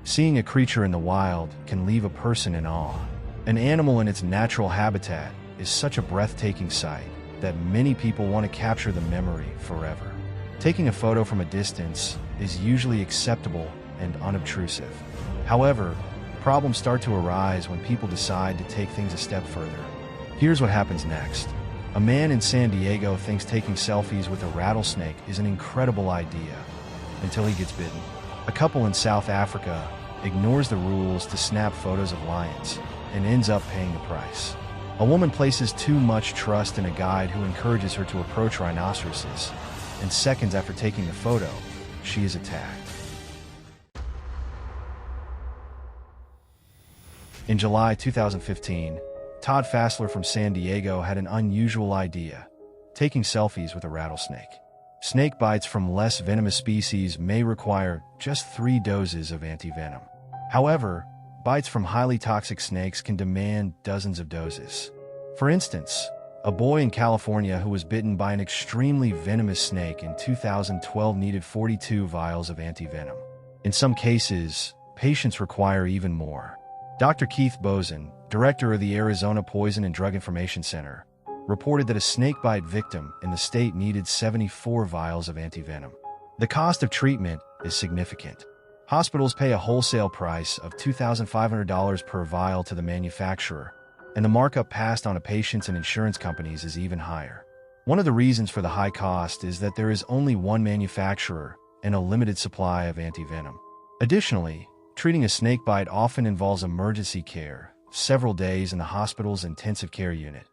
Seeing a creature in the wild can leave a person in awe. An animal in its natural habitat is such a breathtaking sight that many people want to capture the memory forever. Taking a photo from a distance is usually acceptable and unobtrusive. However, problems start to arise when people decide to take things a step further. Here's what happens next. A man in San Diego thinks taking selfies with a rattlesnake is an incredible idea until he gets bitten. A couple in South Africa ignores the rules to snap photos of lions and ends up paying the price. A woman places too much trust in a guide who encourages her to approach rhinoceroses, and seconds after taking the photo, she is attacked. In July 2015, Todd Fassler from San Diego had an unusual idea: taking selfies with a rattlesnake. Snake bites from less venomous species may require just 3 doses of anti-venom. However, bites from highly toxic snakes can demand dozens of doses. For instance, a boy in California who was bitten by an extremely venomous snake in 2012 needed 42 vials of anti-venom. In some cases, patients require even more. Dr. Keith Bozen, director of the Arizona Poison and Drug Information Center, reported that a snakebite victim in the state needed 74 vials of antivenom. The cost of treatment is significant. Hospitals pay a wholesale price of $2,500 per vial to the manufacturer, and the markup passed on to patients and insurance companies is even higher. One of the reasons for the high cost is that there is only one manufacturer and a limited supply of antivenom. Additionally, treating a snakebite often involves emergency care, several days in the hospital's intensive care unit,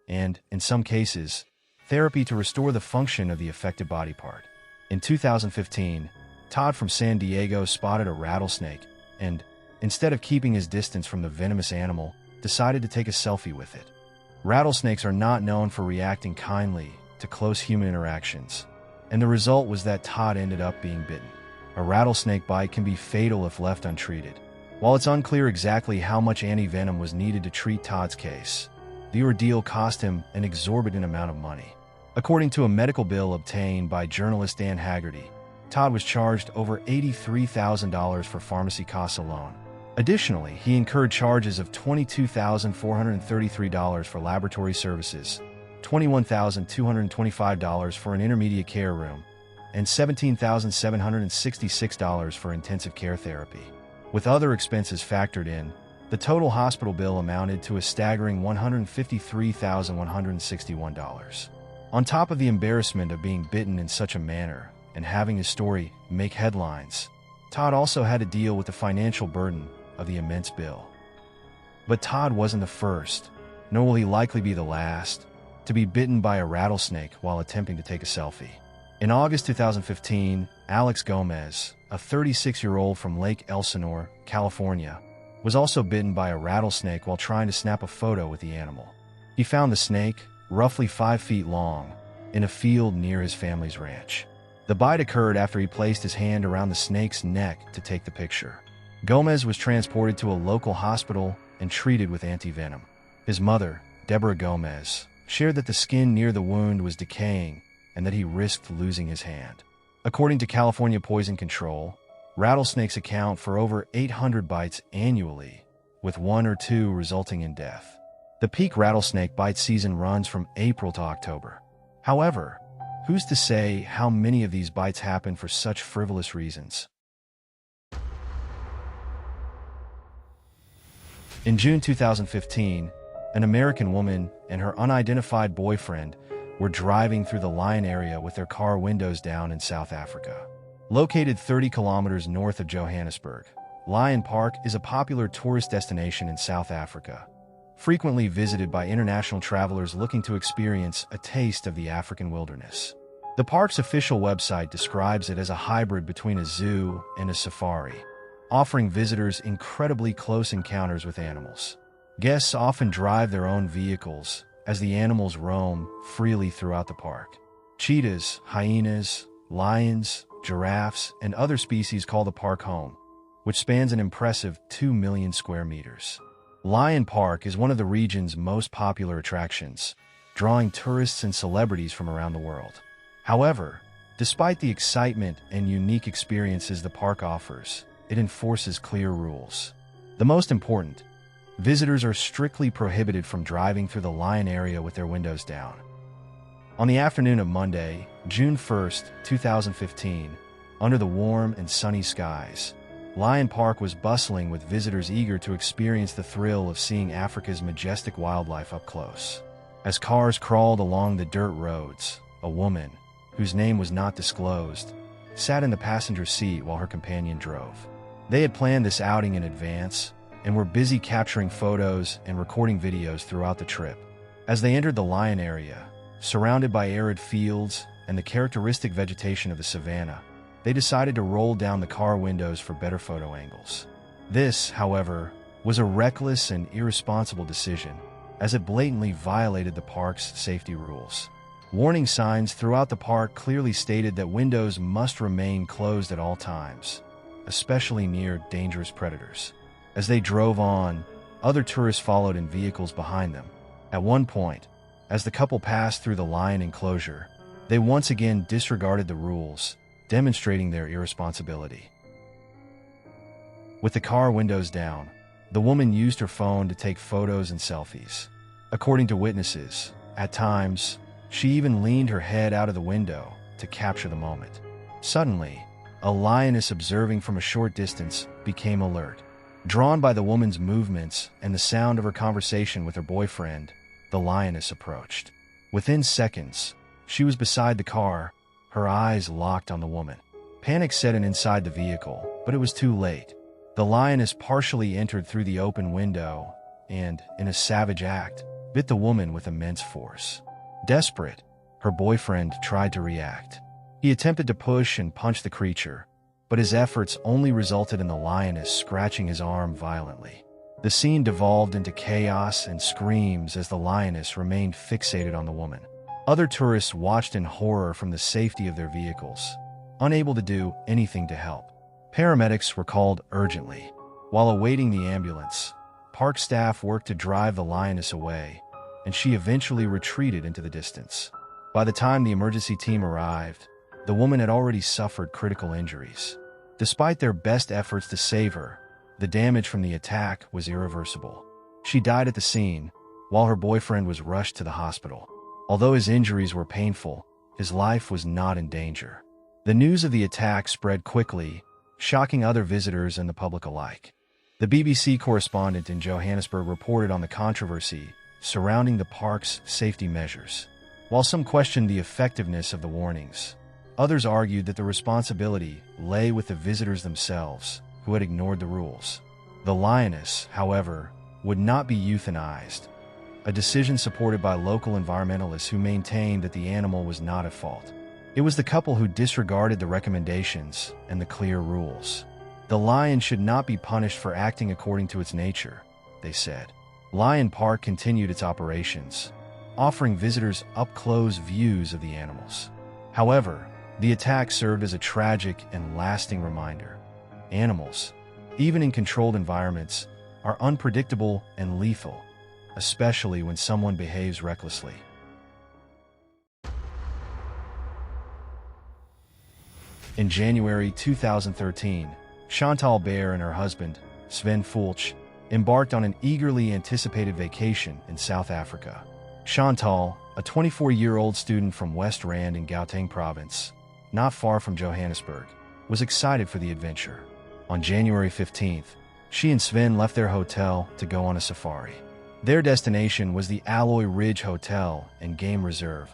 and, in some cases, therapy to restore the function of the affected body part. In 2015, Todd from San Diego spotted a rattlesnake and, instead of keeping his distance from the venomous animal, decided to take a selfie with it. Rattlesnakes are not known for reacting kindly to close human interactions, and the result was that Todd ended up being bitten. A rattlesnake bite can be fatal if left untreated. While it's unclear exactly how much antivenom was needed to treat Todd's case, the ordeal cost him an exorbitant amount of money. According to a medical bill obtained by journalist Dan Haggerty, Todd was charged over $83,000 for pharmacy costs alone. Additionally, he incurred charges of $22,433 for laboratory services, $21,225 for an intermediate care room, and $17,766 for intensive care therapy. With other expenses factored in, the total hospital bill amounted to a staggering $153,161. On top of the embarrassment of being bitten in such a manner and having his story make headlines, Todd also had to deal with the financial burden of the immense bill. But Todd wasn't the first, nor will he likely be the last, to be bitten by a rattlesnake while attempting to take a selfie. In August 2015, Alex Gomez, a 36-year-old from Lake Elsinore, California, was also bitten by a rattlesnake while trying to snap a photo with the animal. He found the snake, roughly 5 feet long, in a field near his family's ranch. The bite occurred after he placed his hand around the snake's neck to take the picture. Gomez was transported to a local hospital and treated with antivenom. His mother, Deborah Gomez, shared that the skin near the wound was decaying and that he risked losing his hand. According to California Poison Control, rattlesnakes account for over 800 bites annually, with 1 or 2 resulting in death. The peak rattlesnake bite season runs from April to October. However, who's to say how many of these bites happen for such frivolous reasons? In June 2015, an American woman and her unidentified boyfriend were driving through the Lion area with their car windows down in South Africa. Located 30 kilometers north of Johannesburg, Lion Park is a popular tourist destination in South Africa, frequently visited by international travelers looking to experience a taste of the African wilderness. The park's official website describes it as a hybrid between a zoo and a safari, offering visitors incredibly close encounters with animals. Guests often drive their own vehicles as the animals roam freely throughout the park. Cheetahs, hyenas, lions, giraffes, and other species call the park home, which spans an impressive 2 million square meters. Lion Park is one of the region's most popular attractions, drawing tourists and celebrities from around the world. However, despite the excitement and unique experiences the park offers, it enforces clear rules. The most important: visitors are strictly prohibited from driving through the lion area with their windows down. On the afternoon of Monday, June 1st, 2015, under the warm and sunny skies, Lion Park was bustling with visitors eager to experience the thrill of seeing Africa's majestic wildlife up close. As cars crawled along the dirt roads, a woman, whose name was not disclosed, sat in the passenger seat while her companion drove. They had planned this outing in advance and were busy capturing photos and recording videos throughout the trip. As they entered the lion area, surrounded by arid fields and the characteristic vegetation of the savanna, they decided to roll down the car windows for better photo angles. This, however, was a reckless and irresponsible decision, as it blatantly violated the park's safety rules. Warning signs throughout the park clearly stated that windows must remain closed at all times, especially near dangerous predators. As they drove on, other tourists followed in vehicles behind them. At one point, as the couple passed through the lion enclosure, they once again disregarded the rules, demonstrating their irresponsibility. With the car windows down, the woman used her phone to take photos and selfies. According to witnesses, at times, she even leaned her head out of the window to capture the moment. Suddenly, a lioness observing from a short distance became alert. Drawn by the woman's movements and the sound of her conversation with her boyfriend, the lioness approached. Within seconds, she was beside the car, her eyes locked on the woman. Panic set in inside the vehicle, but it was too late. The lioness partially entered through the open window and, in a savage act, bit the woman with immense force. Desperate, her boyfriend tried to react. He attempted to push and punch the creature, but his efforts only resulted in the lioness scratching his arm violently. The scene devolved into chaos and screams as the lioness remained fixated on the woman. Other tourists watched in horror from the safety of their vehicles, unable to do anything to help. Paramedics were called urgently. While awaiting the ambulance, park staff worked to drive the lioness away, and she eventually retreated into the distance. By the time the emergency team arrived, the woman had already suffered critical injuries. Despite their best efforts to save her, the damage from the attack was irreversible. She died at the scene, while her boyfriend was rushed to the hospital. Although his injuries were painful, his life was not in danger. The news of the attack spread quickly, shocking other visitors and the public alike. The BBC correspondent in Johannesburg reported on the controversy surrounding the park's safety measures. While some questioned the effectiveness of the warnings, others argued that the responsibility lay with the visitors themselves, who had ignored the rules. The lioness, however, would not be euthanized, a decision supported by local environmentalists who maintained that the animal was not at fault. It was the couple who disregarded the recommendations and the clear rules. The lion should not be punished for acting according to its nature, they said. Lion Park continued its operations, offering visitors up-close views of the animals. However, the attack served as a tragic and lasting reminder. Animals, even in controlled environments, are unpredictable and lethal, especially when someone behaves recklessly. In January 2013, Chantal Baer and her husband, Sven Fulch, embarked on an eagerly anticipated vacation in South Africa. Chantal, a 24-year-old student from West Rand in Gauteng province, not far from Johannesburg, was excited for the adventure. On January 15th, she and Sven left their hotel to go on a safari. Their destination was the Alloy Ridge Hotel and Game Reserve,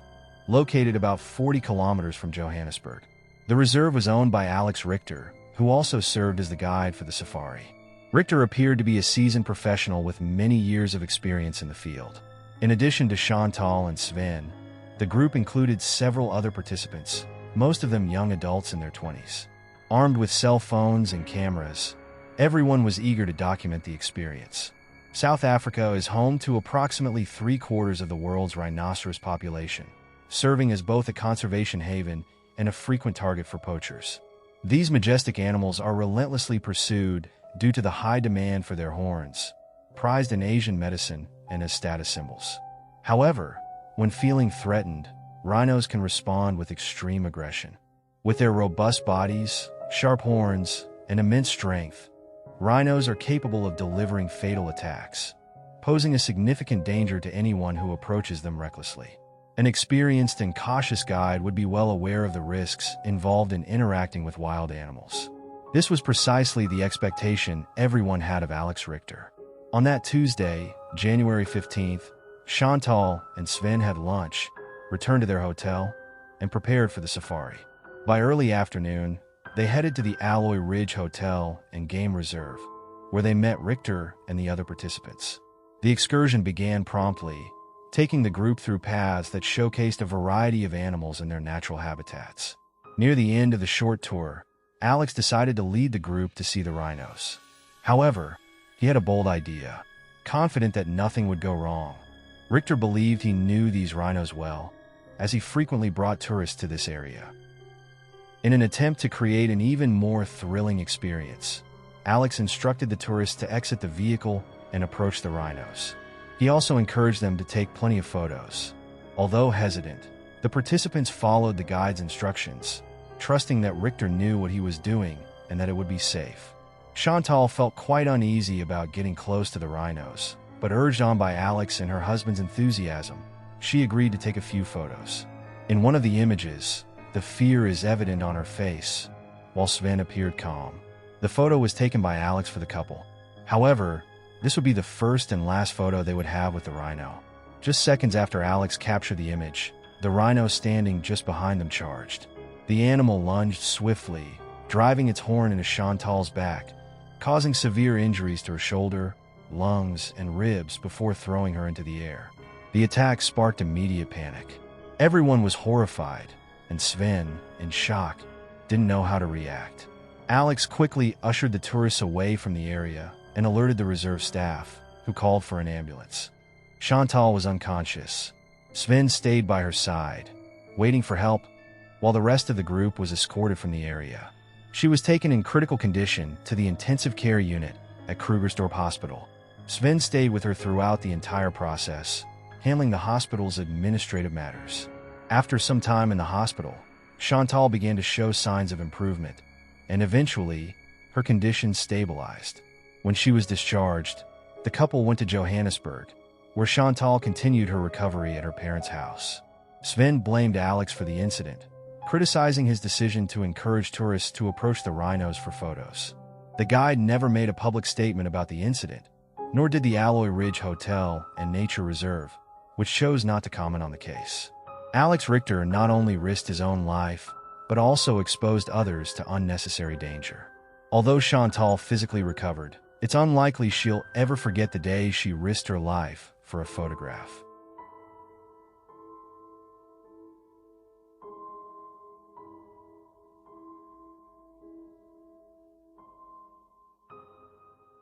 located about 40 kilometers from Johannesburg. The reserve was owned by Alex Richter, who also served as the guide for the safari. Richter appeared to be a seasoned professional with many years of experience in the field. In addition to Chantal and Sven, the group included several other participants, most of them young adults in their 20s. Armed with cell phones and cameras, everyone was eager to document the experience. South Africa is home to approximately 3/4 of the world's rhinoceros population, serving as both a conservation haven and a frequent target for poachers. These majestic animals are relentlessly pursued due to the high demand for their horns, prized in Asian medicine and as status symbols. However, when feeling threatened, rhinos can respond with extreme aggression. With their robust bodies, sharp horns, and immense strength, rhinos are capable of delivering fatal attacks, posing a significant danger to anyone who approaches them recklessly. An experienced and cautious guide would be well aware of the risks involved in interacting with wild animals. This was precisely the expectation everyone had of Alex Richter. On that Tuesday, January 15th, Chantal and Sven had lunch, returned to their hotel, and prepared for the safari. By early afternoon, they headed to the Alloy Ridge Hotel and Game Reserve, where they met Richter and the other participants. The excursion began promptly, taking the group through paths that showcased a variety of animals in their natural habitats. Near the end of the short tour, Alex decided to lead the group to see the rhinos. However, he had a bold idea. Confident that nothing would go wrong, Richter believed he knew these rhinos well, as he frequently brought tourists to this area. In an attempt to create an even more thrilling experience, Alex instructed the tourists to exit the vehicle and approach the rhinos. He also encouraged them to take plenty of photos. Although hesitant, the participants followed the guide's instructions, trusting that Richter knew what he was doing and that it would be safe. Chantal felt quite uneasy about getting close to the rhinos, but urged on by Alex and her husband's enthusiasm, she agreed to take a few photos. In one of the images, the fear is evident on her face, while Sven appeared calm. The photo was taken by Alex for the couple. However, this would be the first and last photo they would have with the rhino. Just seconds after Alex captured the image, the rhino standing just behind them charged. The animal lunged swiftly, driving its horn into Chantal's back, causing severe injuries to her shoulder, lungs, and ribs before throwing her into the air. The attack sparked immediate panic. Everyone was horrified, and Sven, in shock, didn't know how to react. Alex quickly ushered the tourists away from the area and alerted the reserve staff, who called for an ambulance. Chantal was unconscious. Sven stayed by her side, waiting for help, while the rest of the group was escorted from the area. She was taken in critical condition to the intensive care unit at Krugersdorp Hospital. Sven stayed with her throughout the entire process, handling the hospital's administrative matters. After some time in the hospital, Chantal began to show signs of improvement, and eventually, her condition stabilized. When she was discharged, the couple went to Johannesburg, where Chantal continued her recovery at her parents' house. Sven blamed Alex for the incident, criticizing his decision to encourage tourists to approach the rhinos for photos. The guide never made a public statement about the incident, nor did the Alloy Ridge Hotel and Nature Reserve, which chose not to comment on the case. Alex Richter not only risked his own life, but also exposed others to unnecessary danger. Although Chantal physically recovered, it's unlikely she'll ever forget the day she risked her life for a photograph.